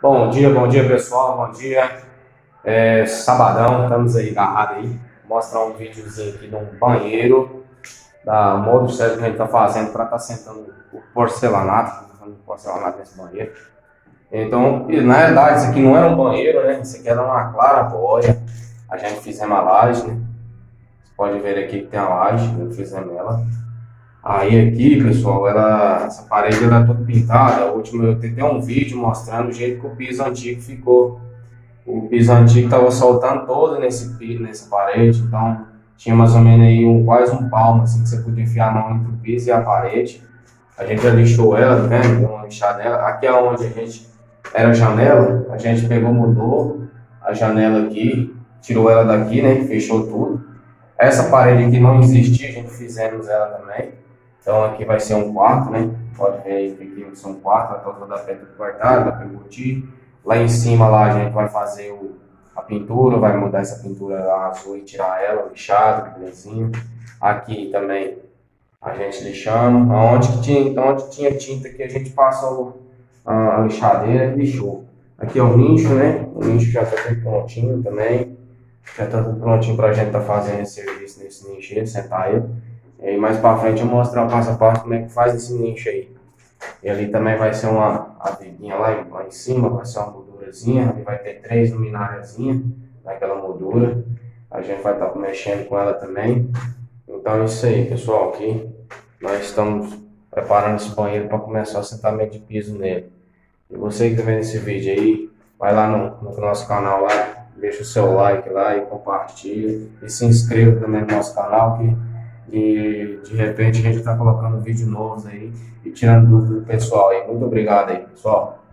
Bom dia pessoal, bom dia. Sabadão, estamos aí agarrados aí. Vou mostrar um videozinho aqui de um banheiro da motosserra que a gente tá fazendo para estar sentando o porcelanato, porcelanato nesse banheiro. Então, na verdade, isso aqui não era um banheiro, né? Isso aqui era uma claraboia. A gente fizemos a laje, né? Você pode ver aqui que tem a laje, eu fizemos ela. Aí aqui, pessoal, essa parede era toda pintada. O último eu tenho até um vídeo mostrando o jeito que o piso antigo ficou. O piso antigo estava soltando todo nessa parede, então tinha mais ou menos aí quase um palmo assim que você podia enfiar a mão entre o piso e a parede. A gente já lixou ela, tá vendo? Deu uma lixada nela. Aqui é onde a gente era a janela, a gente pegou, mudou a janela aqui, tirou ela daqui, né? Fechou tudo. Essa parede aqui não existia, a gente fizemos ela também. Então aqui vai ser um quarto, né? Pode ver aí que aqui vai ser um quarto, a toda da pedra cortada, da permutir. Lá em cima lá a gente vai fazer a pintura, vai mudar essa pintura azul e tirar ela, lixada, belezinha. Aqui também a gente lixando. Onde tinha tinta que a gente passou a lixadeira e lixou. Aqui é o nicho, né? O nicho já está tudo prontinho também. Já está tudo prontinho para a gente estar fazendo esse serviço nesse nicho aí, sentar ele. E aí mais para frente eu vou mostrar passo a passo como é que faz esse nicho aí. E ali também vai ser uma adeguinha lá em cima, vai ser uma moldurazinha. Ali vai ter 3 lumináriazinhas naquela moldura. A gente vai estar mexendo com ela também. Então é isso aí, pessoal. Aqui nós estamos preparando esse banheiro para começar o assentamento de piso nele. E você que está vendo esse vídeo aí, vai lá no nosso canal lá, deixa o seu like lá e compartilha. E se inscreva também no nosso canal que de repente a gente está colocando vídeos novos aí e tirando dúvidas do pessoal aí. Muito obrigado aí, pessoal.